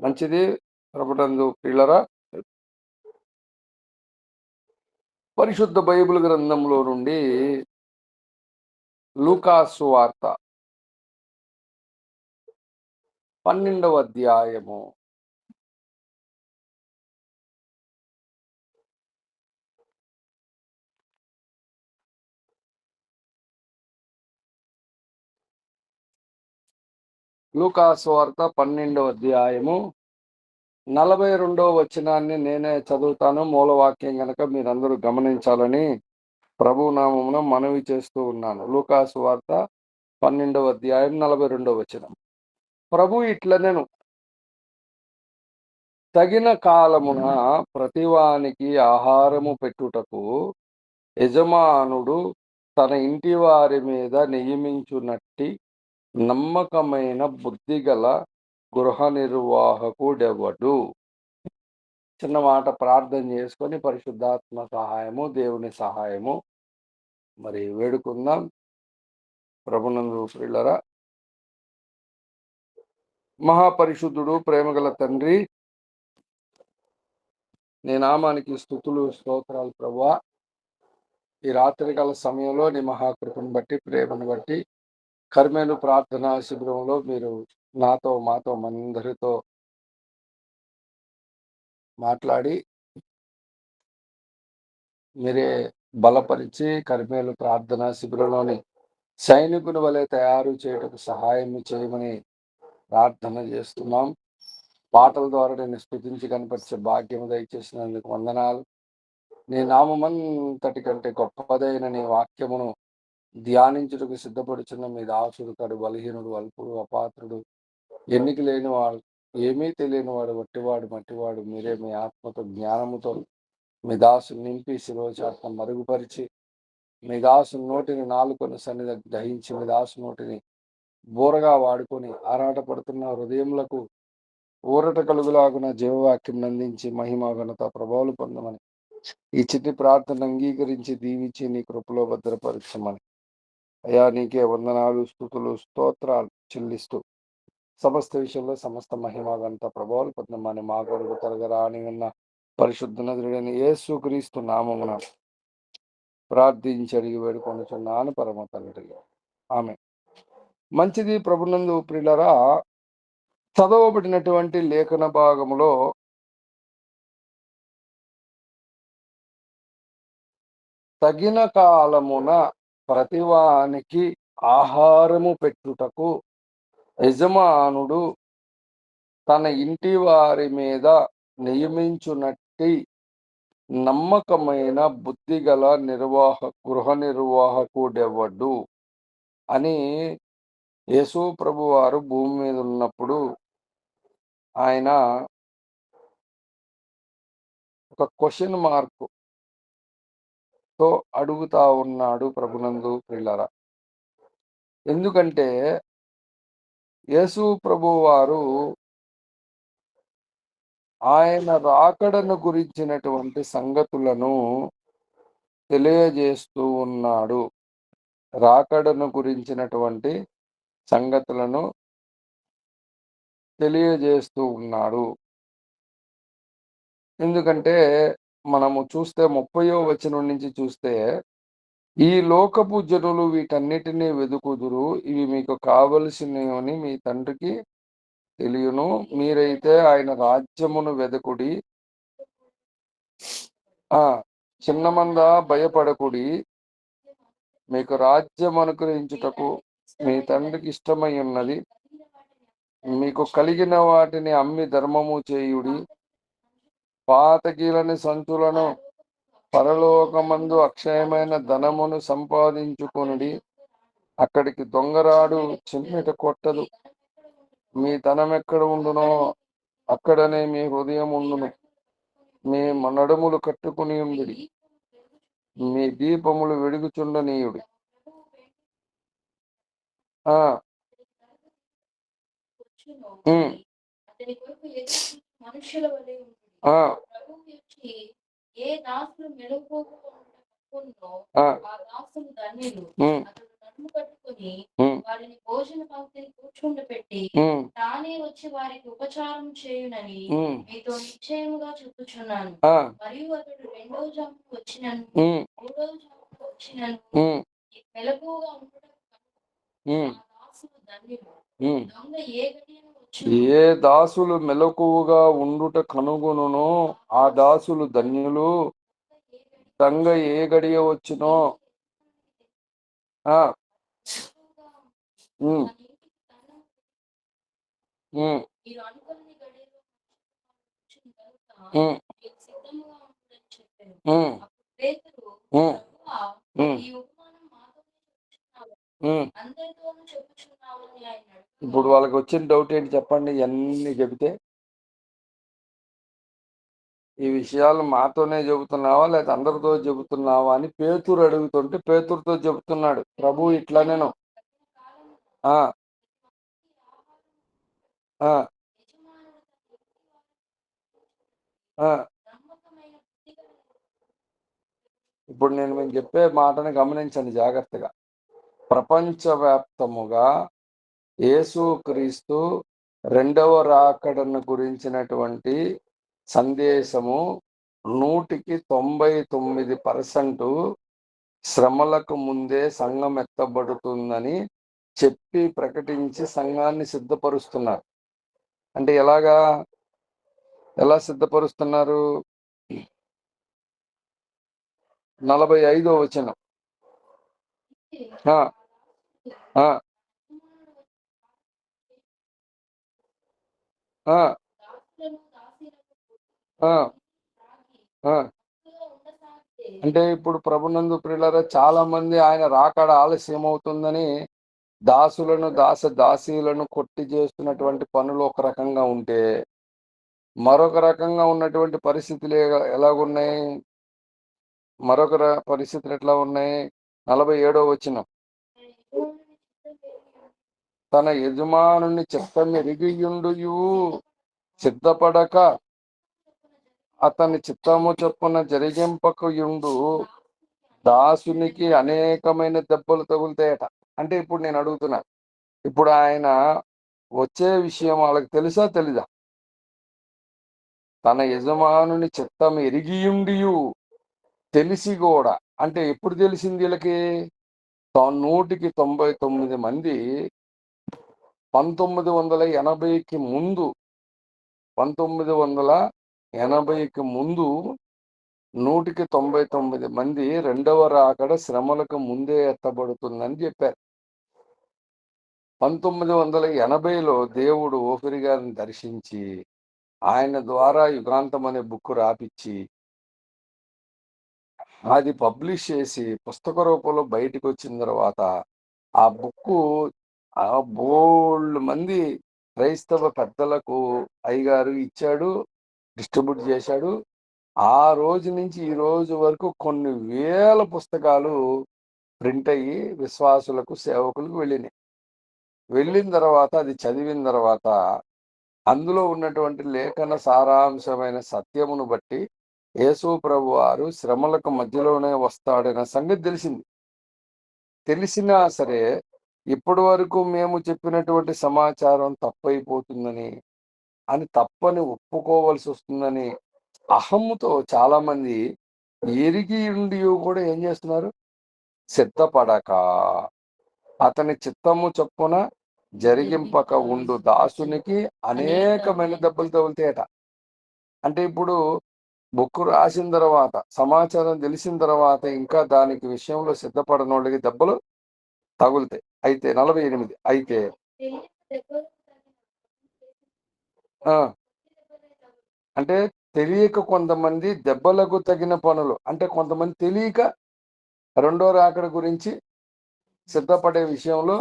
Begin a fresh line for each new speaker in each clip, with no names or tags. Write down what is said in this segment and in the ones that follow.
మంచిది. ప్రభునందు ప్రియులరా, పరిశుద్ధ బైబిల్ గ్రంథంలో నుండి లూకా సువార్త 12వ అధ్యాయము లూకా సువార్త 12వ అధ్యాయము 42వ వచనాన్ని నేనే చదువుతాను. మూలవాక్యం గనక మీరందరూ గమనించాలని ప్రభునామమున మనవి చేస్తూ ఉన్నాను. లూకా సువార్త 12వ అధ్యాయం 42వ వచనం. ప్రభు ఇట్లనెను, తగిన కాలమున ప్రతివానికి ఆహారము పెట్టుటకు యజమానుడు తన ఇంటి వారి మీద నియమించునట్టి నమ్మకమైన బుద్ధిగల గృహ నిర్వాహకుడెవడు. చిన్న మాట ప్రార్థన చేసుకొని పరిశుద్ధాత్మ సహాయము, దేవుని సహాయము మరి వేడుకుందాం. ప్రభునందు ప్రియులరా, మహాపరిశుద్ధుడు ప్రేమగల తండ్రి, నీ నామానికి స్తుతులు స్తోత్రాలు ప్రభువా. ఈ రాత్రికాల సమయంలో నీ మహాకృపను బట్టి, ప్రేమను బట్టి, కర్మేలు ప్రార్థనా శిబిరంలో మీరు నాతో మాతో మనందరితో మాట్లాడి మీరే బలపరిచి కర్మేలు ప్రార్థనా శిబిరంలోని సైనికుని వలె తయారు చేయటకు సహాయం చేయమని ప్రార్థన చేస్తున్నాం. పాటల ద్వారా నేను స్తుతించి కనపరిచే భాగ్యం దయచేసినందుకు వందనాలు. నీ నామమంతటి కంటే గొప్పదైన నీ వాక్యమును ధ్యానించుటకు సిద్ధపడుచున్న మీ దాసుడు కడు బలహీనుడు, అల్పుడు, అపాత్రుడు, ఎన్నిక లేని వాడు, ఏమీ తెలియని వాడు, వట్టివాడు, మట్టివాడు, మీరే మీ ఆత్మతో జ్ఞానముతో మీ దాసుని నింపి శిరోచాత్మ మరుగుపరిచి మీ దాసు నోటిని నాలుకను సన్నిధి దహించి మీ దాసు నోటిని బోరగా వాడుకొని ఆరాటపడుతున్న హృదయములకు ఊరట కలుగులాగున జీవవాక్యం అందించి మహిమ ఘనత ప్రభావాలు పొందమని ఈ చిట్టి ప్రార్థన అంగీకరించి దీవించి నీ కృపలో భద్రపరచమని అయ్యా నీకే వందనాలు, స్తుతులు, స్తోత్రాలు చెల్లిస్తూ సమస్త విషయంలో సమస్త మహిమ ఘనత ప్రభావాలు పొందమని మా కొరకు తరగరాని ఉన్న పరిశుద్ధ నదుడైన యేసు క్రీస్తు నామమున ప్రార్థించి అడిగి వేడుకొనుచున్నాను పరమ తండ్రి, ఆమె. మంచిది. ప్రభునందు ప్రియులరా, చదవబడినటువంటి లేఖన భాగములో తగిన కాలమున ప్రతివానికి ఆహారము పెట్టుటకు యజమానుడు తన ఇంటి వారి మీద నియమించునట్టి నమ్మకమైన బుద్ధిగల గృహ నిర్వాహకుడెవడు అని యేసు ప్రభు వారు భూమి మీద ఉన్నప్పుడు ఆయన ఒక క్వశ్చన్ మార్క్ తో అడుగుతా ఉన్నాడు. ప్రభునందు ప్రియులారా, ఎందుకంటే యేసు ప్రభు వారు ఆయన రాకడను గురించినటువంటి సంగతులను తెలియజేస్తూ ఉన్నాడు. రాకడను గురించినటువంటి సంగతులను తెలియజేస్తూ ఉన్నాడు. ఎందుకంటే మనము చూస్తే 30వ వచనం నుంచి చూస్తే, ఈ లోకపు జనులు వీటన్నిటినీ వెదుకుదురు, ఇవి మీకు కావలసినవని మీ తండ్రికి తెలియను. మీరైతే ఆయన రాజ్యమును వెదకుడి. చిన్నమంద భయపడకుడి, మీకు రాజ్యం అనుగ్రహించుటకు మీ తండ్రికి ఇష్టమై ఉన్నది. మీకు కలిగిన వాటిని అమ్మి ధర్మము చేయుడి. పాతకీలని సంచులను పరలోకమందు అక్షయమైన ధనమును సంపాదించుకొనుడి. అక్కడికి దొంగరాడు చిమ్మెట కొట్టదు. మీ ధనం ఎక్కడ ఉండునో అక్కడనే మీ హృదయం ఉండును. మీ నడుములు కట్టుకుని ఉండి మీ దీపములు వెలుగుచుండనీయుడి.
కట్టుకొని
హ్మ్.
వారిని భోజన పంక్తిని కూర్చుండపెట్టి
హ్మ్.
తానే వచ్చి వారికి ఉపచారం చేయునని
హ్మ్.
మీతో నిశ్చయముగా చెప్పుచున్నాను.
ఆ!
మరియు అతడు రెండవ జామున వచ్చినను,
హ్మ్.
మూడవ జామున వచ్చినను
హ్మ్.
మెలకువగా ఉండుటకు
హ్మ్.
ఆ దాసులు ధన్యులు.
హ్మ్.
దొంగ ఏ గడియను వచ్చునో
ఏ దాసులు మెలకువగా ఉండుట కనుగొనునో ఆ దాసులు ధన్యులు.
ఏ గడియ
దొంగ ఏ గడియ వచ్చునో ఆ!
మెలకువగా
హ్మ్.
తన ఇంటికి తాను
హ్మ్.
మీరు అనుకోని గడియలో వచ్చును కనుక
హ్మ్.
మీరు సిద్ధముగా ఉండుడని చెప్పాను.
హ్మ్.
అప్పుడు పేతురు,
హ్మ్.
ప్రభువా,
హ్మ్.
ఈ ఉపమానం మాతోనే చెప్పుచున్నావా?
హ్మ్.
అందరితోనూ చెప్పుచున్నావని ఆయన అడగగా,
ఇప్పుడు వాళ్ళకొచ్చిన డౌట్ ఏంటి చెప్పండి? ఇయన్నీ చెబితే, ఈ విషయాలు మాతోనే చెబుతున్నావా? లేతే అందరితో చెబుతున్నావా? అని పేతురు అడుగుతుంటే పేతురుతో చెబుతున్నాడు. ప్రభువు ఇట్లా నేను
తగిన కాలమున
ఆ!
ప్రతి ఆహారము
ఆ!
యజమానుడు తన ఇంటి వారిని
ఆ!
నమ్మకమైన బుద్ధిగల
ఇప్పుడు నేను మీకు చెప్పే మాటని గమనించండి జాగ్రత్తగా. ప్రపంచవ్యాప్తముగా యేసుక్రీస్తు రెండవ రాకడను గురించినటువంటి సందేశము 100కి 99% శ్రమలకు ముందే సంఘం ఎత్తబడుతుందని చెప్పి ప్రకటించి సంఘాన్ని సిద్ధపరుస్తున్నారు. అంటే ఎలాగా? ఎలా సిద్ధపరుస్తున్నారు? 45వ వచనం.
వ్యక్తి
ఆ!
ఆ దాసుడు
ఆ!
యజమానుడు వచ్చి
ఆ!
దాసులను దాసీలను కొట్టి
ఆ!
త్రాగి
ఆ!
మత్తుగా ఉండసాగితే
అంటే ఇప్పుడు ప్రభునందు ప్రియులారా చాలా మంది ఆయన రాకడ ఆలస్యమవుతుందని దాసులను, దాసీలను కొట్టి చేస్తున్నటువంటి పనులు ఒక రకంగా ఉంటే, మరొక రకంగా ఉన్నటువంటి పరిస్థితులు ఎలాగున్నాయి? మరొక పరిస్థితులు ఎట్లా ఉన్నాయి? 47వ వచనం.
తన యజమానుని చిత్తం
తన
ఎరిగి
యజమానుని చిత్తమెరిగియుండుయు
సిద్ధపడక
సిద్ధపడక
చొప్పున
అతని చిత్తము చొప్పున జరిగింపకయుండు
దాసునికి
దాసునికి అనేకమైన దెబ్బలు తగులుతాయట. అంటే ఇప్పుడు నేను అడుగుతున్నా. ఇప్పుడు ఆయన వచ్చే విషయం వాళ్ళకి తెలుసా? తెలీదా? తన యజమానుని చిత్తం ఎరిగియుండియు తెలిసి గూడా అంటే ఎప్పుడు తెలిసింది వీళ్ళకి? 100కి 99 మంది 1980కి ముందు 1980కి ముందు 100కి 99 మంది రెండవ రాకడ శ్రమలకు ముందే ఎత్తబడుతుందని చెప్పారు. 1980లో దేవుడు ఓఫిరి గారిని దర్శించి ఆయన ద్వారా యుగాంతం అనే బుక్ రాపిచ్చి అది పబ్లిష్ చేసి పుస్తక రూపంలో బయటకు వచ్చిన తర్వాత ఆ బుక్కు బోల్డ్ మంది క్రైస్తవ పెద్దలకు అయ్యగారు ఇచ్చాడు, డిస్ట్రిబ్యూట్ చేశాడు. ఆ రోజు నుంచి ఈ రోజు వరకు కొన్ని వేల పుస్తకాలు ప్రింట్ అయ్యి విశ్వాసులకు, సేవకులకు వెళ్ళినాయి. వెళ్ళిన తర్వాత అది చదివిన తర్వాత అందులో ఉన్నటువంటి లేఖన సారాంశమైన సత్యమును బట్టి యేసు ప్రభువారు శ్రమలకు మధ్యలోనే వస్తాడనే సంగతి తెలిసింది. తెలిసినా సరే ఇప్పటి వరకు మేము చెప్పినటువంటి సమాచారం తప్పైపోతుందని తప్పని ఒప్పుకోవాల్సి వస్తుందని అహమ్ముతో చాలా మంది ఎరిగి ఉండి కూడా ఏం చేస్తున్నారు? సిద్ధపడక అతని చిత్తము చొప్పున జరిగింపక ఉండు దాసునికి అనేకమైన దెబ్బలు తగులుతాయట. అంటే ఇప్పుడు బుక్ రాసిన తర్వాత సమాచారం తెలిసిన తర్వాత ఇంకా దానికి విషయంలో సిద్ధపడనోళ్ళకి దెబ్బలు తగులుతాయి. అయితే 48 అయితే
తెలియక దెబ్బలు తగిన
ఆ
కొద్ది దెబ్బలే తగులు.
అంటే తెలియక కొంతమంది దెబ్బలకు తగిన పనులు అంటే కొంతమంది తెలియక రెండో రాకడ గురించి సిద్ధపడే విషయంలో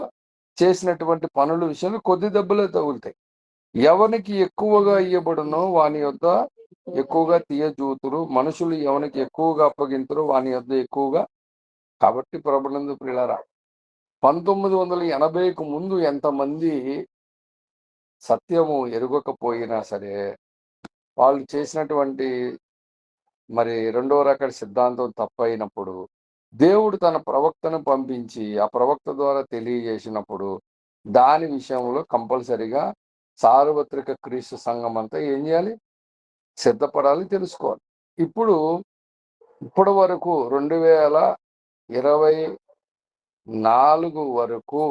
చేసినటువంటి పనుల విషయంలో కొద్ది దెబ్బలే తగులుతాయి. ఎవనికి ఎక్కువగా ఇయ్యబడునో వాని యొద్ద ఎక్కువగా తీయజూతురు. మనుషులు ఎవనికి ఎక్కువగా అప్పగింతురో వాని యొద్ద ఎక్కువగా. కాబట్టి ప్రభునందు ప్రియులారా 1980కు ముందు ఎంతమంది సత్యము ఎరుగకపోయినా సరే వాళ్ళు చేసినటువంటి మరి రెండో రకం సిద్ధాంతం తప్పైనప్పుడు దేవుడు తన ప్రవక్తను పంపించి ఆ ప్రవక్త ద్వారా తెలియజేసినప్పుడు దాని విషయంలో కంపల్సరిగా సార్వత్రిక క్రీస్తు సంఘం అంతా ఏం చేయాలి? సిద్ధపడాలి, తెలుసుకోవాలి. ఇప్పటి వరకు 2024 వరకు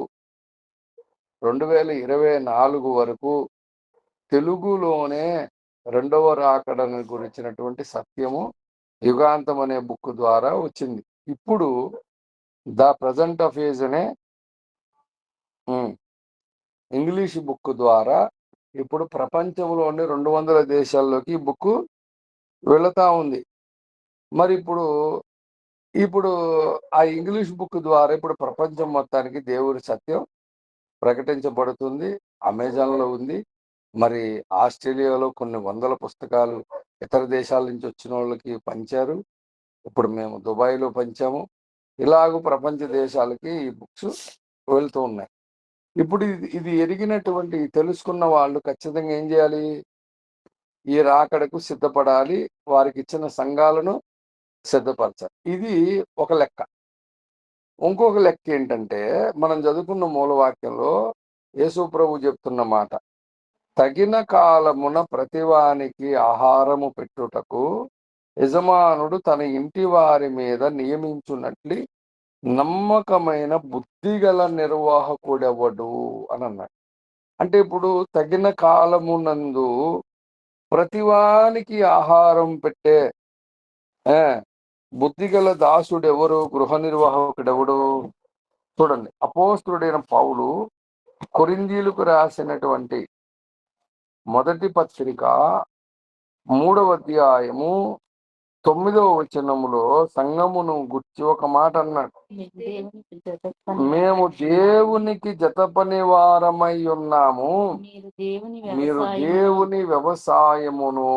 2024 వరకు తెలుగులోనే రెండవ రాకడను గురించినటువంటి సత్యము యుగాంతం అనే బుక్ ద్వారా వచ్చింది. ఇప్పుడు ద ప్రజెంట్ ఆఫ్ ఏజ్ అనే ఇంగ్లీష్ బుక్ ద్వారా ఇప్పుడు ప్రపంచంలోని 200 దేశాల్లోకి ఈ బుక్ వెళుతా ఉంది. మరి ఇప్పుడు ఆ ఇంగ్లీష్ బుక్ ద్వారా ఇప్పుడు ప్రపంచం మొత్తానికి దేవుడి సత్యం ప్రకటించబడుతుంది. అమెజాన్లో ఉంది. మరి ఆస్ట్రేలియాలో కొన్ని వందల పుస్తకాలు ఇతర దేశాల నుంచి వచ్చిన వాళ్ళకి పంచారు. ఇప్పుడు మేము దుబాయ్లో పంచాము. ఇలాగూ ప్రపంచ దేశాలకి ఈ బుక్స్ వెళ్తూ ఉన్నాయి. ఇప్పుడు ఇది ఎరిగినటువంటి తెలుసుకున్న వాళ్ళు ఖచ్చితంగా ఏం చేయాలి? ఈ రాకడకు సిద్ధపడాలి, వారికి ఇచ్చిన సంఘాలను సిద్ధపరచాలి. ఇది ఒక లెక్క. ఇంకొక లెక్క ఏంటంటే మనం చదువుకున్న మూలవాక్యంలో యేసు ప్రభు చెప్తున్న మాట, తగిన కాలమున ప్రతివానికి ఆహారము పెట్టుటకు యజమానుడు తన ఇంటి వారి మీద నియమించున్నట్లు నమ్మకమైన బుద్ధిగల నిర్వాహకుడెవడు అని అన్నాడు. అంటే ఇప్పుడు తగిన కాలమునందు ప్రతివానికి ఆహారం పెట్టే బుద్ధిగల దాసుడెవరు, గృహ నిర్వాహకుడెవడు? చూడండి, అపోస్తుడైన పౌలు కొరింథీయులకు రాసినటువంటి మొదటి పత్రిక 3వ అధ్యాయము 9వ వచనములో సంఘమును గుర్చి ఒక మాట అన్నాడు. మేము దేవునికి జతపని వారమై ఉన్నాము, మీరు దేవుని వ్యవసాయమును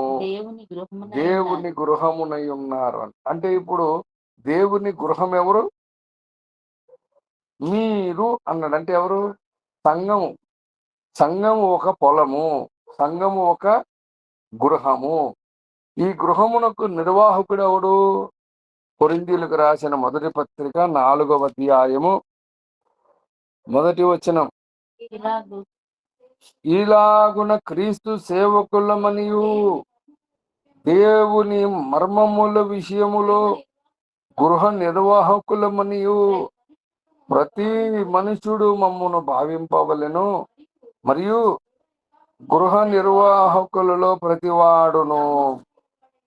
దేవుని గృహమునై ఉన్నారు. అంటే ఇప్పుడు దేవుని గృహం ఎవరు? మీరు అన్నాడు. అంటే ఎవరు? సంఘము. సంఘము ఒక పొలము, సంఘము ఒక గృహము. ఈ గృహమునకు నిర్వాహకుడు ఎవడు? కొరింథీయులకు రాసిన మొదటి పత్రిక 4వ అధ్యాయము 1వ వచనం, ఇలాగున క్రీస్తు సేవకులమనియు దేవుని మర్మముల విషయములో గృహ నిర్వాహకులమనియు ప్రతి మనుషుడు మమ్మును భావింపవలెను, మరియు గృహ నిర్వాహకులలో ప్రతివాడును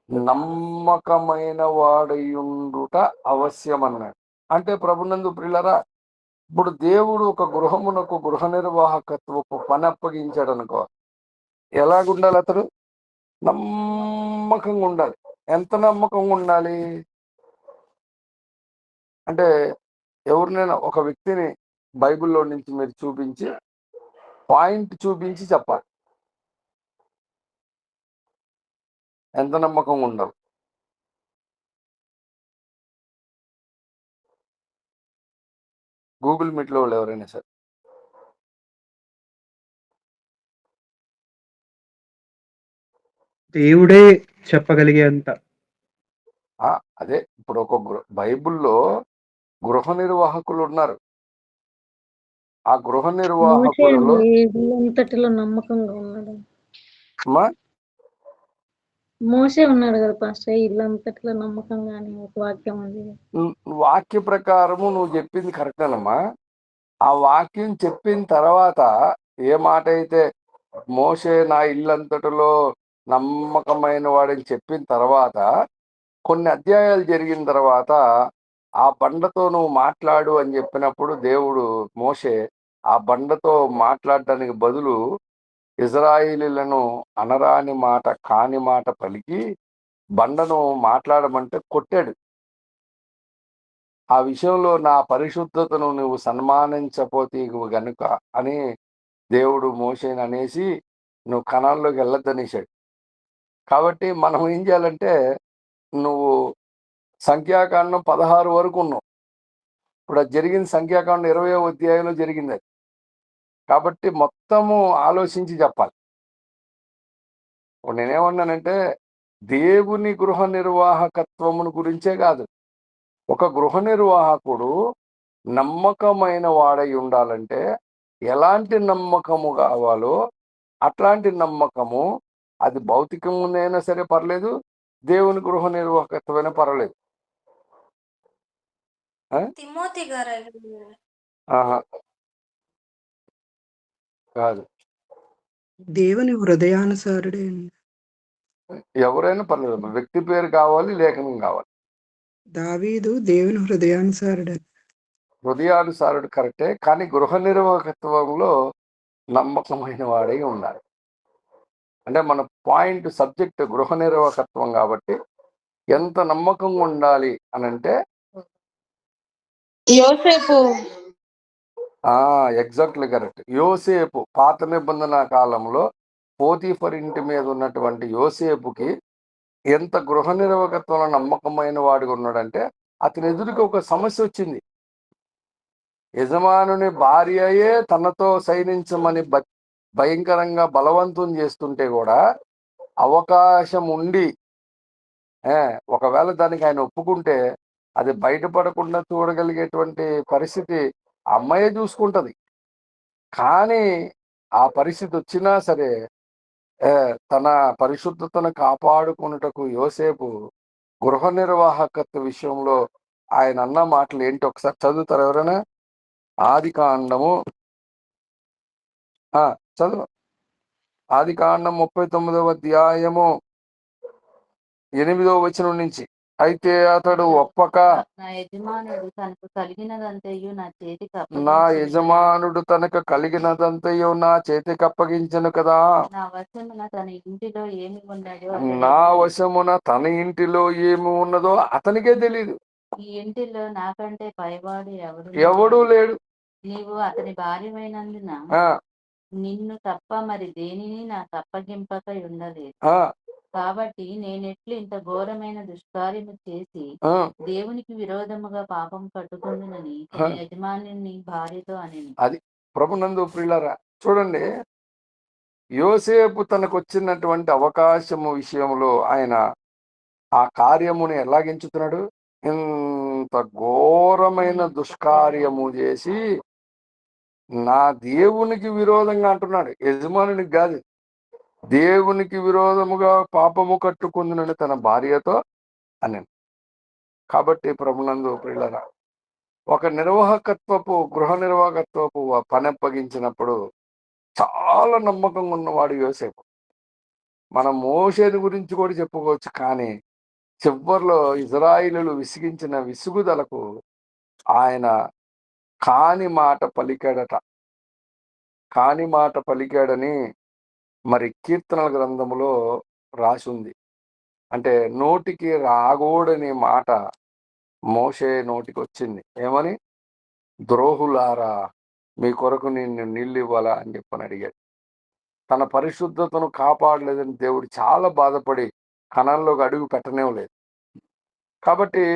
నమ్మకమైన వాడయుండుట అవశ్యమన్నాడు. అంటే ప్రభునందు ప్రియులరా, ఇప్పుడు దేవుడు ఒక గృహమునకు గృహ నిర్వాహకత్వపు పని అప్పగించాడు అనుకో, ఎలాగుండాలి? అతడు నమ్మకంగా ఉండాలి. ఎంత నమ్మకంగా ఉండాలి అంటే, ఎవరినైనా ఒక వ్యక్తిని బైబిల్లో నుంచి మీరు చూపించి పాయింట్ చూపించి చెప్పాలి ఎంత నమ్మకంగా ఉండాలి. గూగుల్ మీట్లో వాళ్ళు ఎవరైనా సరే
దేవుడే చెప్పగలిగేంత.
అదే ఇప్పుడు ఒక బైబిల్లో గృహ నిర్వాహకులు ఉన్నారు. ఆ గృహ నిర్వాహకులలో
ఇల్లంతటిలో నమ్మకంగా ఉన్నాడు. మోసే ఉన్నాడు కదా పాస్టర్, ఇల్లంతటిలో నమ్మకంగా అని ఒక వాక్యం ఉంది.
వాక్య ప్రకారము నువ్వు చెప్పింది కరెక్టేనమ్మా. ఆ వాక్యం చెప్పిన తర్వాత ఏ మాట అయితే మోసే నా ఇల్లంతటిలో నమ్మకమైన వాడని చెప్పిన తర్వాత కొన్ని అధ్యాయాలు జరిగిన తర్వాత ఆ బండతో నువ్వు మాట్లాడు అని చెప్పినప్పుడు దేవుడు మోసే ఆ బండతో మాట్లాడడానికి బదులు ఇజ్రాయిలీలను అనరాని మాట, కాని మాట పలికి బండను మాట్లాడమంటే కొట్టాడు. ఆ విషయంలో నా పరిశుద్ధతను నువ్వు సన్మానించపోతే గనుక అని దేవుడు మోషేని అనేసి నువ్వు కణాల్లోకి వెళ్ళొద్దనేసాడు. కాబట్టి మనం ఏం చేయాలంటే, నువ్వు సంఖ్యాకాండం 16 వరకు ఉన్నావు. ఇప్పుడు అది జరిగింది సంఖ్యాకాండం 20వ అధ్యాయంలో జరిగింది అది. కాబట్టి మొత్తము ఆలోచించి చెప్పాలి. ఇప్పుడు నేనేమన్నానంటే, దేవుని గృహ నిర్వాహకత్వమును గురించే కాదు, ఒక గృహ నిర్వాహకుడు నమ్మకమైన వాడై ఉండాలంటే ఎలాంటి నమ్మకము కావాలో అట్లాంటి నమ్మకము, అది భౌతికంగానైనా సరే పర్లేదు, దేవుని గృహ నిర్వాహకత్వమైనా పర్వాలేదు.
తిమోతి గారు అయ్యారు.
ఆహా, కాదు,
దేవుని హృదయానుసారుడే.
ఎవరైనా పర్లేదు, వ్యక్తి పేరు కావాలి, లేఖనం కావాలి.
దావీదు దేవుని హృదయానుసారుడే.
హృదయానుసారుడు కరెక్టే, కానీ గృహ నిర్వాహకత్వంలో నమ్మకమైన వాడై ఉండాలి. అంటే మన పాయింట్ సబ్జెక్ట్ గృహ నిర్వాహకత్వం కాబట్టి ఎంత నమ్మకంగా ఉండాలి అని అంటే
యోసేపు
ఎగ్జాక్ట్లీ కరెక్ట్. యోసేపు పాత నిబంధన కాలంలో పోతీఫర్ ఇంటి మీద ఉన్నటువంటి యోసేపుకి ఎంత గృహ నిర్వాహకత్వంలో నమ్మకమైన వాడిగా ఉన్నాడంటే, అతని ఎదురుకి ఒక సమస్య వచ్చింది. యజమానుని భార్యయే తనతో సైనించమని భయంకరంగా బలవంతం చేస్తుంటే కూడా అవకాశం ఉండి ఒకవేళ దానికి ఆయన ఒప్పుకుంటే అది బయటపడకుండా చూడగలిగేటువంటి పరిస్థితి అమ్మాయే చూసుకుంటది. కానీ ఆ పరిస్థితి వచ్చినా సరే తన పరిశుద్ధతను కాపాడుకున్నటకు యోసేపు గృహ నిర్వాహకత్వ విషయంలో ఆయన అన్న మాటలు ఏంటి ఒకసారి చదువుతారు ఎవరైనా? ఆదికాండము చదువు. ఆదికాండం 39వ అధ్యాయము 8వ వచనం నుంచి. అయితే అతడు ఒప్పక,
నా యజమానుడు తనకు కలిగినదంతయు నా చేతికి అప్పగించెను కదా. నా వశమున తన ఇంటిలో ఏమి ఉన్నదో అతనికే తెలియదు. ఈ ఇంటిలో నాకంటే పైవాడు ఎవడూ లేడు. నీవు అతని భార్యమైనందున నిన్ను తప్ప మరి దేనిని నాకు అప్పగింపక ఉండలేదు. కాబట్టి నేనెట్లు ఇంత ఘోరమైన దుష్కార్యము చేసి దేవునికి విరోధముగా పాపం కట్టుకుందునని తన యజమాని భార్యతో అని.
అది ప్రభునందు ప్రియులారా, చూడండి, యోసేపు తనకు వచ్చినటువంటి అవకాశము విషయంలో ఆయన ఆ కార్యముని ఎలాగించుతున్నాడు? ఇంత ఘోరమైన దుష్కార్యము చేసి నా దేవునికి విరోధంగా అంటున్నాడు, యజమానునికి కాదు. దేవునికి విరోధముగా పాపము కట్టుకుందునని తన భార్యతో అని. కాబట్టి ప్రభునందు ప్రియులారా, ఒక గృహ నిర్వాహకత్వపు పని అప్పగించినప్పుడు చాలా నమ్మకంగా ఉన్నవాడు యోసేపు. మనం మోషేని గురించి కూడా చెప్పుకోవచ్చు. కానీ చివరిలో ఇజ్రాయిలీలు విసిగించిన విసుగుదలకు ఆయన కాని మాట పలికాడని మరి కీర్తనల గ్రంథములో రాసి ఉంది. అంటే నోటికి రాగోడని మాట మోషే నోటికి వచ్చింది. ఏమని? ద్రోహులారా, మీ కొరకు నేను నీళ్ళు ఇవ్వాలా అని చెప్పని అడిగాడు. తన పరిశుద్ధతను కాపాడలేదని దేవుడు చాలా బాధపడి కణంలోకి అడుగు పెట్టనేలేదు. కాబట్టి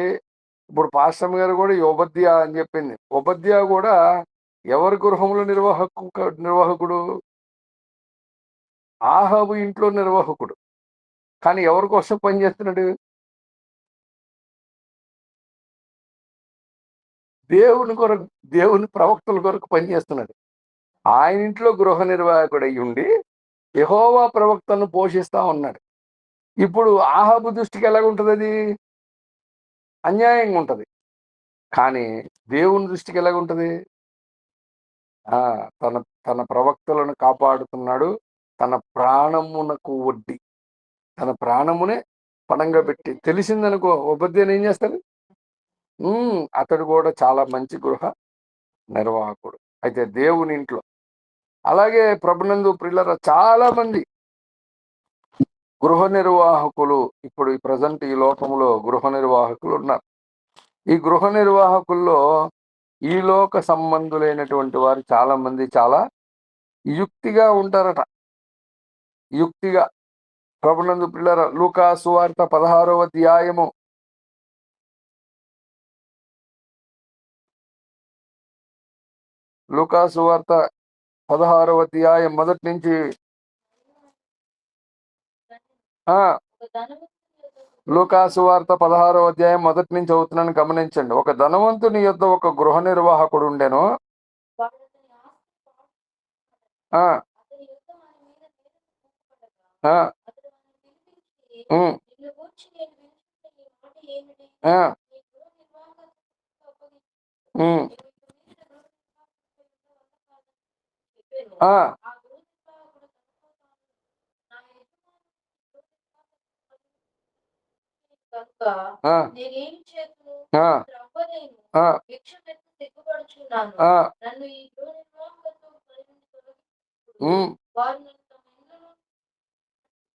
ఇప్పుడు పాస్టమ్ గారు కూడా ఓబద్యా అని చెప్పింది. ఓబద్యా కూడా ఎవరి గృహంలో నిర్వాహకుడు? ఆహాబు ఇంట్లో నిర్వాహకుడు. కానీ ఎవరి కోసం పనిచేస్తున్నాడు? దేవుని ప్రవక్తల కొరకు పనిచేస్తున్నాడు. ఆయన ఇంట్లో గృహ నిర్వాహకుడు అయ్యి ఉండి యెహోవా ప్రవక్తను పోషిస్తా ఉన్నాడు. ఇప్పుడు ఆహాబు దృష్టికి ఎలాగుంటుంది? అది అన్యాయంగా ఉంటుంది. కానీ దేవుని దృష్టికి ఎలాగుంటుంది? తన ప్రవక్తలను కాపాడుతున్నాడు. తన ప్రాణమునకు వడ్డీ, తన ప్రాణమునే పణంగా పెట్టి. తెలిసిందనుకో ఉపధ్యాయుని ఏం చేస్తారు? అతడు కూడా చాలా మంచి గృహ నిర్వాహకుడు. అయితే దేవుని ఇంట్లో అలాగే ప్రభునందు ప్రియులారా, చాలా మంది గృహ నిర్వాహకులు ఇప్పుడు ఈ ప్రజెంట్ ఈ లోకంలో గృహ నిర్వాహకులు ఉన్నారు. ఈ గృహ నిర్వాహకుల్లో ఈ లోక సంబంధులైనటువంటి వారు చాలా మంది చాలా యుక్తిగా ఉంటారట. యుక్తిగా. ప్రభునందు ప్రియులారా, లూకా సువార్త 16వ అధ్యాయము 16వ అధ్యాయం మొదటి నుంచి లూకాసు వార్త 16వ అధ్యాయం మొదటి నుంచి చదువుతున్నాను, గమనించండి. ఒక ధనవంతుని యొద్ద ఒక గృహ నిర్వాహకుడు ఉండెను.
వాడు అతని ఆస్తి
ఆ,
అతని యుద్ధ వాని మీద నేరము
ఆ,
అతడు వాని పిలిపించి,
ఉమ్,
నిన్ను గూర్చి నేను వినుచున్న ఈ మాట ఏమిటి?
ఆ,
నీ గృహ నిర్వాహకునికి అప్పగించు.
ఉమ్,
నీవు ఇక మీదట గృహ నిర్వాహకునిపై ఉన్న వల్ల కాదని చెప్పాను.
ఆ,
ఆ గృహ నిర్వాహకుడు తనతో తాను, నా యజమానునికి గృహ నిర్వాహకుని కనుక
ఆ,
నేనేమి చేతును?
ఆ,
త్రవ్వలేను,
ఆ,
భిక్షమెత్తి సిగ్గుపడుచున్నాను.
ఆ,
నన్ను ఈ గృహ నిర్వాహకులతో పని నుండి తొలగించినప్పుడు
ఉమ్,
వారు నన్ను తమ ఇళ్ళలో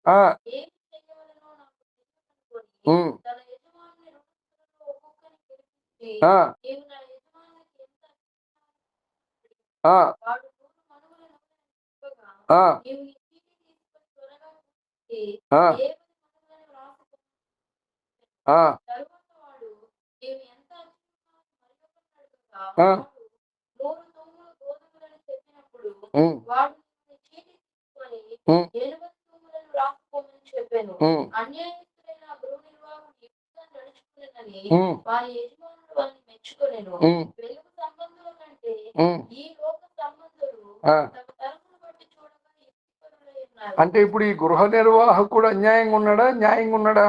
ఆ,
ఏమి చేయవలెనో నాకు తెలియదనుకొని
ఉమ్,
తన యజమానుని రుణస్థులలో ఒక్కొక్కరిని పిలిపించి,
ఆ,
నీవు నా యజమానునికి ఎంత
ఆ,
వాడు 100 మణుగుల నూనె చెప్పగా,
ఆ,
నీవు ఈ చీటీ తీసుకొని త్వరగా పూర్తి
ఆ,
70 మణుగులను వ్రాసి
ఆ,
తరువాత వాడు, నీవు ఎంత అర్జించావు మరొకరిని అడగగా,
ఆ,
వాడు 100 తూములు గోధుమలని చెప్పినప్పుడు
ఉమ్,
వాడు నీ చీటీ తీసుకొని
ఉమ్,
80 తూములను రాసుకోమని చెప్పాను.
ఉమ్,
అన్యాయస్తులైన ఆ గృహ నిర్వాహకుడు యుక్తిగా నడుచుకునేనని
ఉమ్,
వారి యజమానుడు వారిని మెచ్చుకొనెను.
ఉమ్,
వెలుగు సంబంధుల కంటే
ఉమ్,
ఈ లోక సంబంధులు
ఆ.
తమ తరమును బట్టి చూడగా యుక్తిపరులై ఉన్నారు.
అంటే ఇప్పుడు ఈ గృహ నిర్వాహకుడు అన్యాయంగా ఉన్నాడా, న్యాయంగా ఉన్నాడా?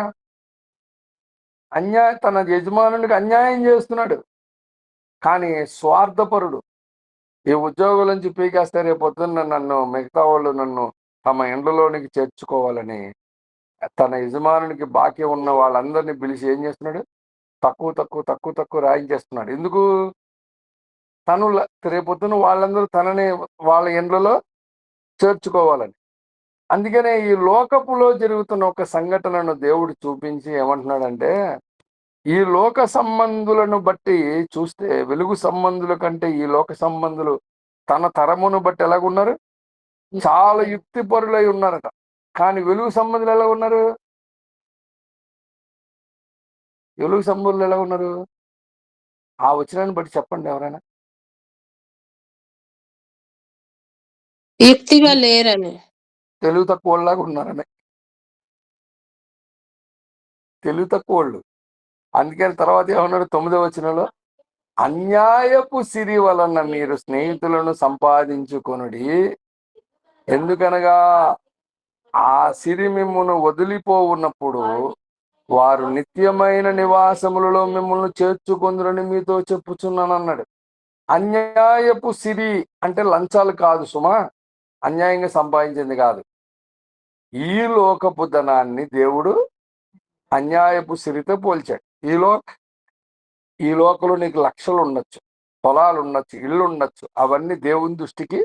తన యజమానునికి అన్యాయం చేస్తున్నాడు. కానీ స్వార్థపరుడు. ఈ ఉద్యోగుల నుంచి పీకేస్తే రేపు పొద్దున్న నన్ను మిగతా వాళ్ళు నన్ను తమ ఇండ్లలోనికి చేర్చుకోవాలని తన యజమానునికి బాకీ ఉన్న వాళ్ళందరినీ పిలిచి ఏం చేస్తున్నాడు? తక్కువ తక్కువ తక్కువ తక్కువ రాయించేస్తున్నాడు. ఎందుకు? తను రేపొద్దున వాళ్ళందరూ తనని వాళ్ళ ఇండ్లలో చేర్చుకోవాలని. అందుకనే ఈ లోకపులో జరుగుతున్న ఒక సంఘటనను దేవుడు చూపించి ఏమంటున్నాడంటే, ఈ లోక సంబంధులను బట్టి చూస్తే వెలుగు సంబంధుల కంటే ఈ లోక సంబంధులు తన తరమును బట్టి ఎలాగున్నారు? చాలా యుక్తిపరులై ఉన్నారట. కానీ వెలుగు సంబంధులు ఎలా ఉన్నారు? వెలుగు సంబంధులు ఎలా ఉన్నారు? ఆ వచనాన్ని బట్టి చెప్పండి ఎవరైనా.
యుక్తిగా లేరని.
తెలివి తక్కువ వాళ్ళలాగా ఉన్నారని. తెలివి తక్కువ వాళ్ళు. అందుకని తర్వాత ఏమన్నాడు 9వ వచనంలో? అన్యాయపు సిరి వలన మీరు స్నేహితులను సంపాదించుకొనుడి. ఎందుకనగా ఆ సిరి మిమ్మును వదిలిపోవున్నప్పుడు వారు నిత్యమైన నివాసములలో మిమ్మల్ని చేర్చుకొందురని మీతో చెప్పుచున్నాను అన్నాడు. అన్యాయపు సిరి అంటే లంచాలు కాదు సుమా, అన్యాయంగా సంపాదించింది కాదు. ఈ లోకపు ధనాన్ని దేవుడు అన్యాయపు సిరితో పోల్చాడు. ఈ లోకంలో నీకు లక్షలు ఉండొచ్చు, పొలాలు ఉండొచ్చు, ఇళ్ళు ఉండొచ్చు, అవన్నీ దేవుని దృష్టికి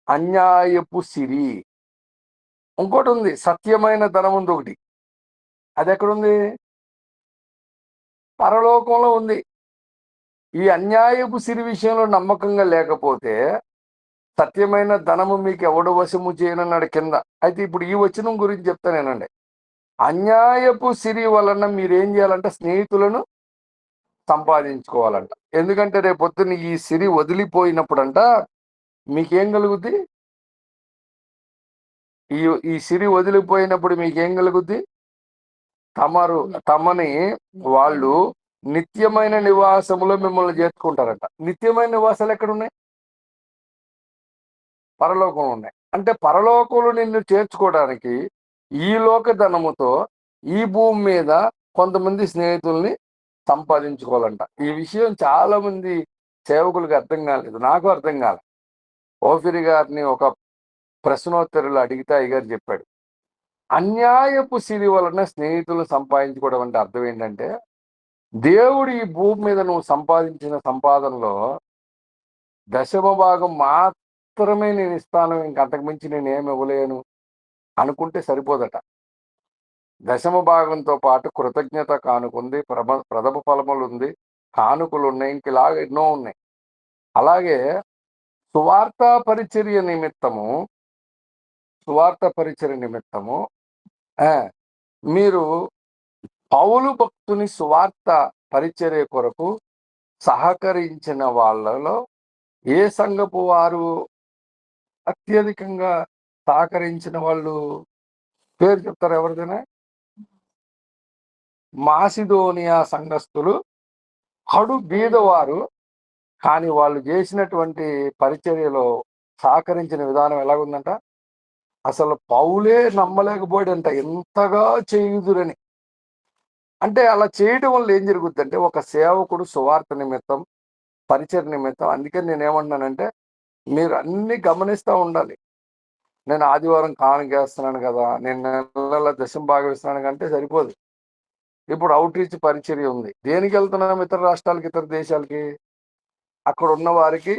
అన్యాయపు సిరి. ఇంకోటి ఉంది, సత్యమైన ధనం ఉంది ఒకటి. అది ఎక్కడుంది? పరలోకంలో ఉంది. ఈ అన్యాయపు సిరి విషయంలో నమ్మకంగా లేకపోతే సత్యమైన ధనము మీకు ఎవడు వశము చేయనన్నాడు కింద. అయితే ఇప్పుడు ఈ వచనం గురించి చెప్తానేనండి. అన్యాయపు సిరి వలన మీరేం చేయాలంటే స్నేహితులను సంపాదించుకోవాలంట. ఎందుకంటే రేపు పొద్దున్న ఈ సిరి వదిలిపోయినప్పుడంట మీకేం కలుగుద్ది? ఈ సిరి వదిలిపోయినప్పుడు మీకేం కలుగుద్ది? తమని వాళ్ళు నిత్యమైన నివాసములో మిమ్మల్ని చేర్చుకుంటారట. నిత్యమైన నివాసాలు ఎక్కడున్నాయి? పరలోకం ఉన్నాయి. అంటే పరలోకంలో నిన్ను చేర్చుకోవడానికి ఈ లోక ధనముతో ఈ భూమి మీద కొంతమంది స్నేహితుల్ని సంపాదించుకోవాలంట. ఈ విషయం చాలా మంది సేవకులకు అర్థం కాలేదు, నాకు అర్థం కాలేదు. ఓఫిరి గారిని ఒక ప్రశ్నోత్తరులు అడిగితే అయ్యగారు చెప్పాడు, అన్యాయపు సిరి వలన స్నేహితులను సంపాదించుకోవడం అంటే అర్థం ఏంటంటే, దేవుడు ఈ భూమి మీద నువ్వు సంపాదించిన సంపాదనలో 10వ భాగం మాత్రమే నేను ఇస్తాను, ఇంకంతకు మించి నేను ఏమి ఇవ్వలేను అనుకుంటే సరిపోదట. 10వ భాగంతో పాటు కృతజ్ఞత కానుకుంది, ప్రథమ ఫలములు ఉంది, కానుకలు ఉన్నాయి, ఇంక ఇలాగ ఎన్నో ఉన్నాయి. అలాగే సువార్త పరిచర్య నిమిత్తము మీరు పౌలు భక్తుని సువార్త పరిచర్య కొరకు సహకరించిన వాళ్ళలో ఏ సంఘపు వారు అత్యధికంగా సహకరించిన వాళ్ళు పేరు చెప్తారు ఎవరిదైనా? మాసిదోనియా సంఘస్థులు కడు బీదవారు, కానీ వాళ్ళు చేసినటువంటి పరిచర్యలో సహకరించిన విధానం ఎలాగుందంట, అసలు పౌలే నమ్మలేకపోయాడంట ఎంతగా చేయుదురని. అంటే అలా చేయడం వల్ల ఏం జరుగుద్దంటే, ఒక సేవకుడు సువార్త నిమిత్తం, పరిచయ నిమిత్తం, అందుకని నేనేమంటున్నానంటే మీరు అన్ని గమనిస్తూ ఉండాలి. నేను ఆదివారం కానుకేస్తున్నాను కదా, నేను నెల దశంభాగం ఇస్తున్నాను కంటే సరిపోదు. ఇప్పుడు అవుట్ రీచ్ పరిచర్య ఉంది. దేనికి వెళ్తున్నాం? ఇతర రాష్ట్రాలకి, ఇతర దేశాలకి. అక్కడ ఉన్న వారికి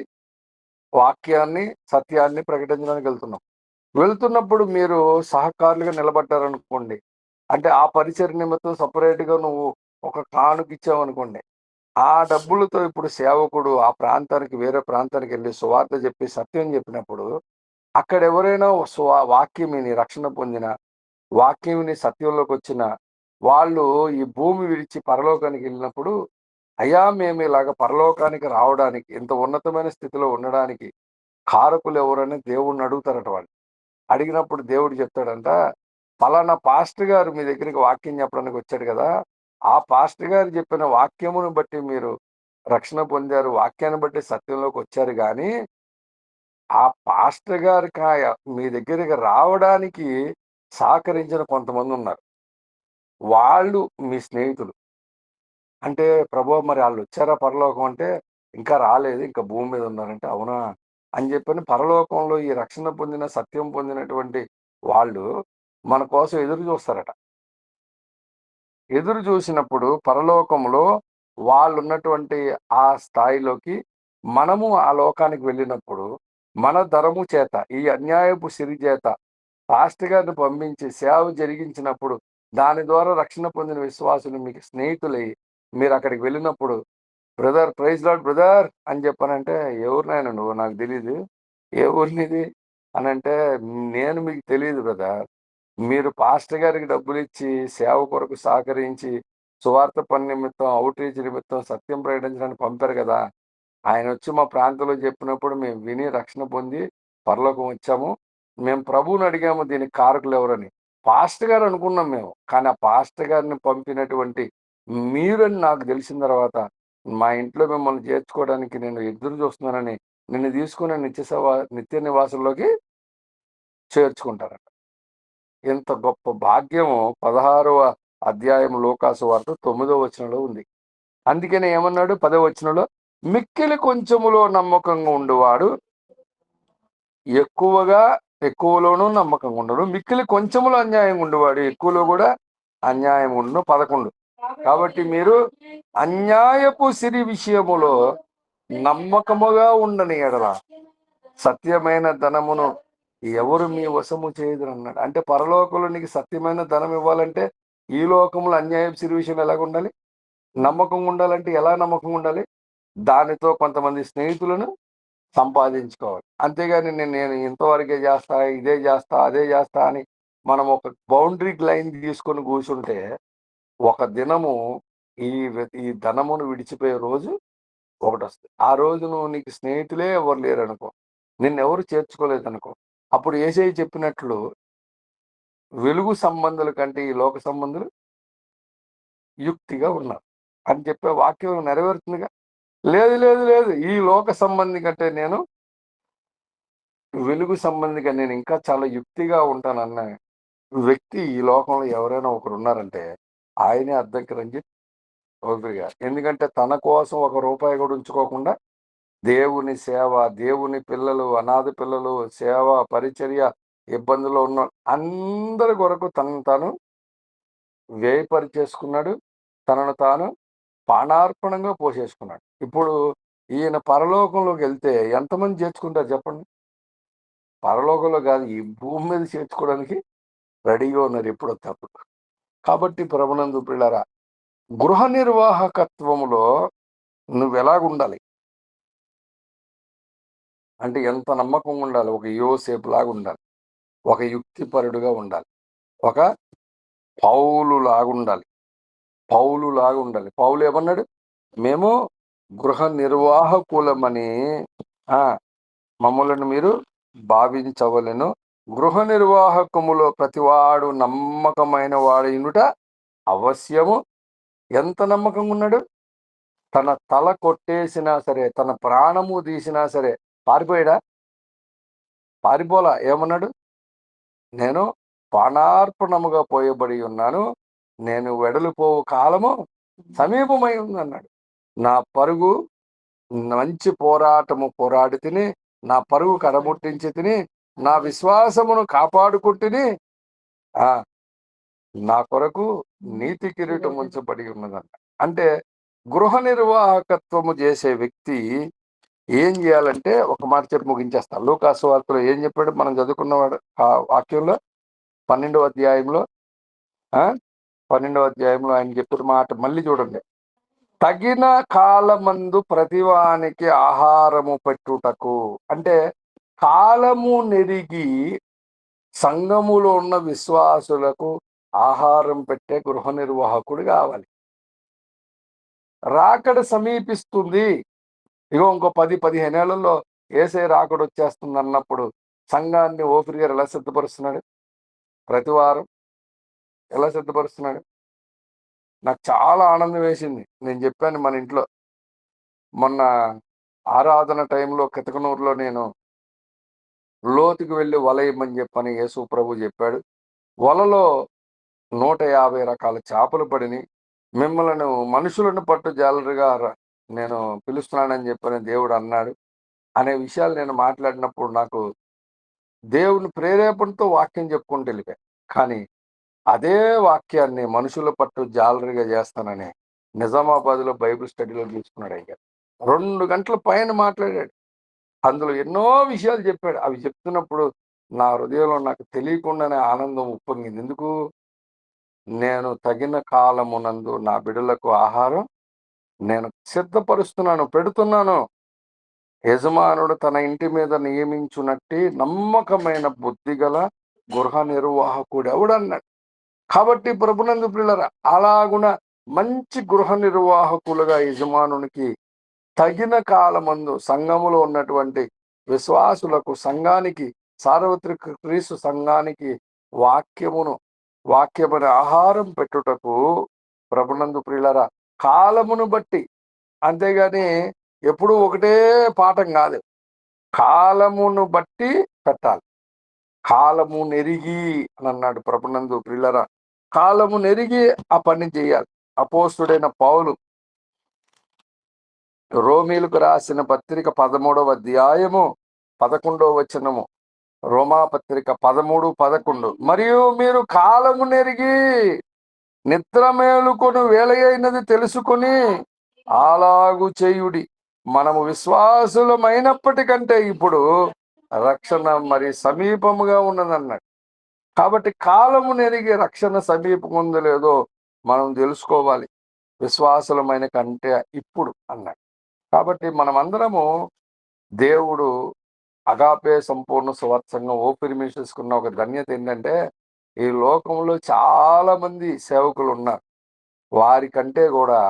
వాక్యాన్ని, సత్యాన్ని ప్రకటించడానికి వెళ్తున్నాం. వెళ్తున్నప్పుడు మీరు సహకారులుగా నిలబడ్డారనుకోండి, అంటే ఆ పరిచర్య నిమిత్తం సపరేట్గా నువ్వు ఒక కానుక ఇచ్చావనుకోండి, ఆ డబ్బులతో ఇప్పుడు సేవకుడు ఆ ప్రాంతానికి, వేరే ప్రాంతానికి వెళ్ళి సువార్త చెప్పి సత్యం చెప్పినప్పుడు, అక్కడ ఎవరైనా వాక్యం విని రక్షణ పొందిన, వాక్యం విని సత్యంలోకి వచ్చిన వాళ్ళు ఈ భూమి విడిచి పరలోకానికి వెళ్ళినప్పుడు, అయ్యా మేము ఇలాగ పరలోకానికి రావడానికి, ఇంత ఉన్నతమైన స్థితిలో ఉండడానికి కారకులు ఎవరని దేవుడిని అడుగుతారట వాళ్ళు. అడిగినప్పుడు దేవుడు చెప్తాడంట, పలానా పాస్టర్ గారు మీ దగ్గరికి వాక్యం చెప్పడానికి వచ్చాడు కదా, ఆ పాస్టర్ గారు చెప్పిన వాక్యమును బట్టి మీరు రక్షణ పొందారు, వాక్యాన్ని బట్టి సత్యంలోకి వచ్చారు, కానీ ఆ పాస్టర్ గారి మీ దగ్గరికి రావడానికి సహకరించిన కొంతమంది ఉన్నారు. వాళ్ళు మీ స్నేహితులు. అంటే ప్రభు మరి వాళ్ళు వచ్చారా పరలోకం అంటే, ఇంకా రాలేదు, ఇంకా భూమి మీద ఉన్నారంటే, అవునా అని చెప్పని పరలోకంలో ఈ రక్షణ పొందిన, సత్యం పొందినటువంటి వాళ్ళు మన కోసం ఎదురు చూస్తారట. ఎదురు చూసినప్పుడు పరలోకంలో వాళ్ళు ఉన్నటువంటి ఆ స్థాయిలోకి మనము ఆ లోకానికి వెళ్ళినప్పుడు, మన ధరము చేత, ఈ అన్యాయపు సిరి చేత పాస్టర్ గారిని పంపించి సేవ జరిగించినప్పుడు, దాని ద్వారా రక్షణ పొందిన విశ్వాసులు మీకు స్నేహితులై మీరు అక్కడికి వెళ్ళినప్పుడు, బ్రదర్ ప్రైజ్ లార్డ్ బ్రదర్ అని చెప్పానంటే, ఎవరినైనా నువ్వు నాకు తెలీదు, ఏ ఊరినిది అని అంటే, నేను మీకు తెలియదు బ్రదర్, మీరు పాస్టర్ గారికి డబ్బులు ఇచ్చి సేవ కొరకు సహకరించి సువార్త పని నిమిత్తం, అవుట్ రీచ్ నిమిత్తం సత్యం ప్రకటించడానికి పంపారు కదా, ఆయన వచ్చి మా ప్రాంతంలో చెప్పినప్పుడు మేము విని రక్షణ పొంది పరలోకం వచ్చాము, మేము ప్రభువుని అడిగాము దీనికి కారకులు ఎవరని. పాస్టర్ గారు అనుకున్నాం మేము, కానీ ఆ పాస్టర్ గారిని పంపినటువంటి మీరని నాకు తెలిసిన తర్వాత, మా ఇంట్లో మిమ్మల్ని చేర్చుకోవడానికి నేను ఎదురు చూస్తున్నానని నిన్ను తీసుకుని నిత్య నివాసంలోకి చేర్చుకుంటారట. ఇంత గొప్ప భాగ్యము 16వ అధ్యాయం లూకాసు వార్త 9వ వచనంలో ఉంది. అందుకనే ఏమన్నాడు 10వ వచనంలో, మిక్కిలి కొంచెములో నమ్మకంగా ఉండేవాడు ఎక్కువలోనూ నమ్మకంగా ఉండడు, మిక్కిలి కొంచెములో అన్యాయంగా ఉండేవాడు ఎక్కువలో కూడా అన్యాయం ఉండు. 11. కాబట్టి మీరు అన్యాయపు సిరి విషయములో నమ్మకముగా ఉండని ఎడల సత్యమైన ధనమును ఎవరు మీ వశము చేయదురు అన్నాడు. అంటే పరలోకంలో నీకు సత్యమైన ధనం ఇవ్వాలంటే ఈ లోకంలో అన్యాయపు సిరి విషయం ఎలాగ ఉండాలి? నమ్మకం ఉండాలంటే ఎలా నమ్మకం ఉండాలి? దానితో కొంతమంది స్నేహితులను సంపాదించుకోవాలి. అంతేగాని నేను ఇంతవరకే చేస్తా, ఇదే చేస్తా, అదే చేస్తా అని మనం ఒక బౌండరీ లైన్ తీసుకొని కూర్చుంటే, ఒక దినము ఈ ధనమును విడిచిపోయే రోజు ఒకటి వస్తుంది. ఆ రోజు నువ్వు నీకు స్నేహితులే ఎవరు లేరు అనుకో, నిన్నెవరు చేర్చుకోలేదనుకో, అప్పుడు యేసయ్య చెప్పినట్లు వెలుగు సంబంధుల కంటే ఈ లోక సంబంధులు యుక్తిగా ఉన్నారు అని చెప్పే వాక్యం నెరవేరుతుందిగా. లేదు లేదు లేదు, ఈ లోక సంబంధి కంటే నేను వెలుగు సంబంధిగా నేను ఇంకా చాలా యుక్తిగా ఉంటానన్న వ్యక్తి ఈ లోకంలో ఎవరైనా ఒకరు ఉన్నారంటే ఆయనే అద్దెకి రంజిత్ చౌదరి గారు. ఎందుకంటే తన కోసం ఒక రూపాయి కూడా ఉంచుకోకుండా దేవుని సేవ, దేవుని పిల్లలు, అనాథ పిల్లలు, సేవ, పరిచర్య, ఇబ్బందుల్లో ఉన్న అందరి కొరకు తనను తాను వ్యయపరిచేసుకున్నాడు, తనను తాను పానార్పణంగా పోసేసుకున్నాడు. ఇప్పుడు ఈయన పరలోకంలోకి వెళ్తే ఎంతమంది చేర్చుకుంటారు చెప్పండి? పరలోకంలో కాదు, ఈ భూమి మీద చేర్చుకోవడానికి రెడీగా ఉన్నారు ఎప్పుడో తప్పుడు. కాబట్టి ప్రభునందు పిల్లరా, గృహ నిర్వాహకత్వములో నువ్వు ఎలాగుండాలి అంటే ఎంత నమ్మకం ఉండాలి? ఒక యోసేపు లాగా ఉండాలి, ఒక యుక్తిపరుడుగా ఉండాలి, ఒక పౌలు లాగా ఉండాలి. పౌలు ఏమన్నాడు? మేము గృహ నిర్వాహకులమని మమ్మల్ని మీరు భావించవలెను. గృహ నిర్వాహకములో ప్రతివాడు నమ్మకమైన వాడైనట అవశ్యము. ఎంత నమ్మకంగా ఉన్నాడు? తన తల కొట్టేసినా సరే, తన ప్రాణము తీసినా సరే పారిపోయాడా? పారిపోలా. ఏమన్నాడు? నేను పానార్పణముగా పోయబడి ఉన్నాను, నేను వెడలిపోవు కాలము సమీపమై ఉందన్నాడు. నా పరుగు మంచి పోరాటము పోరాడి తిని, నా పరుగు కడముట్టించి తిని, నా విశ్వాసమును కాపాడుకుంటుని, నా కొరకు నీతి కిరీటం ఉంచబడి ఉన్నదన్న. అంటే గృహ నిర్వాహకత్వము చేసే వ్యక్తి ఏం చేయాలంటే, ఒక మాట చెప్పి ముగించేస్తా. లూకాసు వార్తలో ఏం చెప్పాడు? మనం చదువుకున్నవాడు ఆ వాక్యంలో 12వ అధ్యాయంలో 12వ అధ్యాయంలో ఆయన చెప్పిన మాట మళ్ళీ చూడండి. తగిన కాలమందు ప్రతివానికి ఆహారము పెట్టుటకు. అంటే కాలము నెరిగి సంఘములో ఉన్న విశ్వాసులకు ఆహారం పెట్టే గృహ నిర్వాహకుడు కావాలి. రాకడ సమీపిస్తుంది, ఇగో ఇంకో 10-15 ఏళ్లలో ఏసే రాకడ వచ్చేస్తుంది అన్నప్పుడు సంఘాన్ని ఓపిరి గారు ఎలా సిద్ధపరుస్తున్నాడు? ప్రతి వారం ఎలా సిద్ధపరుస్తున్నాడు? నాకు చాలా ఆనందం వేసింది. నేను చెప్పాను మన ఇంట్లో మొన్న ఆరాధన టైంలో కితకనూరులో నేను లోతుకి వెళ్ళి వల ఇమ్మని చెప్పని యేసు ప్రభు చెప్పాడు. వలలో 150 రకాల చేపలు పడిని. మిమ్మల్ని మనుషులను పట్టు జాలరుగా నేను పిలుస్తున్నానని చెప్పని దేవుడు అన్నాడు అనే విషయాలు నేను మాట్లాడినప్పుడు నాకు దేవుని ప్రేరేపణతో వాక్యం చెప్పుకుంటూ వెళ్ళిపోయా. కానీ అదే వాక్యాన్ని మనుషుల పట్టు జాలరిగా చేస్తానని నిజామాబాద్లో బైబిల్ స్టడీలో తీసుకున్నాడు. అయ్యా 2 గంటల పైన మాట్లాడాడు. అందులో ఎన్నో విషయాలు చెప్పాడు. అవి చెప్తున్నప్పుడు నా హృదయంలో నాకు తెలియకుండానే ఆనందం ఉప్పొంగింది. ఎందుకు? నేను తగిన కాలమునందు నా బిడ్డలకు ఆహారం నేను సిద్ధపరుస్తున్నాను, పెడుతున్నాను. యజమానుడు తన ఇంటి మీద నియమించునట్టి నమ్మకమైన బుద్ధిగల గృహ నిర్వాహకుడు ఎవడన్నాడు. కాబట్టి ప్రభునందు ప్రియులారా, అలాగున మంచి గృహ నిర్వాహకులుగా యజమానునికి తగిన కాలమందు సంఘములో ఉన్నటువంటి విశ్వాసులకు, సంఘానికి, సార్వత్రిక క్రీస్తు సంఘానికి వాక్యమును ఆహారం పెట్టుటకు ప్రభునందు ప్రియులారా కాలమును బట్టి, అంతేగాని ఎప్పుడూ ఒకటే పాఠం కాదు, కాలమును బట్టి పెట్టాలి. కాలము నెరిగి అని అన్నాడు ప్రభునందు ప్రియులారా. కాలము నెరిగి ఆ పని చేయాలి. అపోస్తుడైన పౌలు రోమీలకు రాసిన పత్రిక 13వ అధ్యాయము 11వ వచనము, రోమాపత్రిక 13:11, మరియు మీరు కాలము నెరిగి నిద్ర మేలుకొని వేళయైనది తెలుసుకొని అలాగు చేయుడి. మనము విశ్వాసులమైనప్పటికంటే ఇప్పుడు రక్షణ మరి సమీపముగా ఉన్నదన్నాడు. కాబట్టి కాలము నెరిగి రక్షణ సమీపం ఉందో లేదో మనం తెలుసుకోవాలి, విశ్వాసులమైన కంటే ఇప్పుడు అన్నాడు. కాబట్టి మనమందరము దేవుడు అగాపే సంపూర్ణ సువార్త ఓపిరి మిషన్స్కున్న ఒక ధన్యత ఏంటంటే, ఈ లోకంలో చాలా మంది సేవకులు ఉన్నారు. వారికంటే కూడా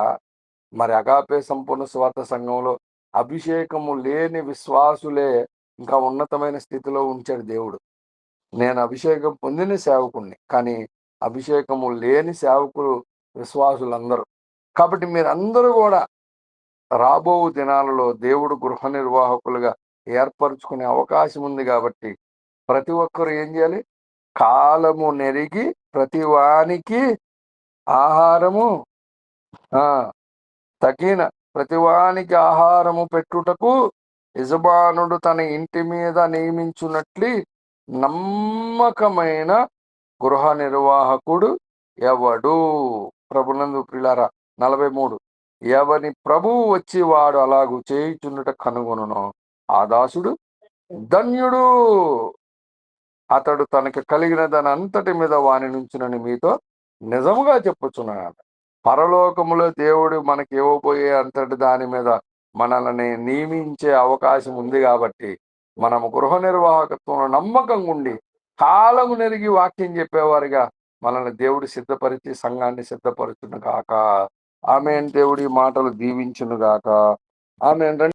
మరి అగాపే సంపూర్ణ సువార్త సంఘంలో అభిషేకము లేని విశ్వాసులే ఇంకా ఉన్నతమైన స్థితిలో ఉంచాడు దేవుడు. నేను అభిషేకం పొందిన సేవకుణ్ణి, కానీ అభిషేకము లేని సేవకులు విశ్వాసులందరూ. కాబట్టి మీరందరూ కూడా రాబో దినాలలో దేవుడు గృహ నిర్వాహకులుగా ఏర్పరచుకునే అవకాశం ఉంది. కాబట్టి ప్రతి ఒక్కరు ఏం చేయాలి? కాలము నెరిగి ప్రతి వానికి ఆహారము తగిన ప్రతివానికి ఆహారము పెట్టుటకు యజమానుడు తన ఇంటి మీద నియమించున్నట్లు నమ్మకమైన గృహ నిర్వాహకుడు ఎవడు? ప్రభునందు ప్రియులారా 43, ఎవని ప్రభువు వచ్చి వాడు అలాగూ చేయుచున్నట కనుగొనును, ఆ దాసుడు ధన్యుడు, అతడు తనకి కలిగిన దాని అంతటి మీద వాని నుంచునని మీతో నిజముగా చెప్పుచున్నాడు. పరలోకములో దేవుడు మనకి ఇవ్వబోయే అంతటి దాని మీద మనల్ని నియమించే అవకాశం ఉంది. కాబట్టి మనము గృహ నిర్వాహకత్వంలో నమ్మకంగా ఉండి కాలము నెరిగి వాక్యం చెప్పేవారిగా మనల్ని దేవుడు సిద్ధపరిచి సంఘాన్ని సిద్ధపరచును గాక. ఆమేన్. దేవుడి మాటలు దీవించును గాక. ఆమేన్.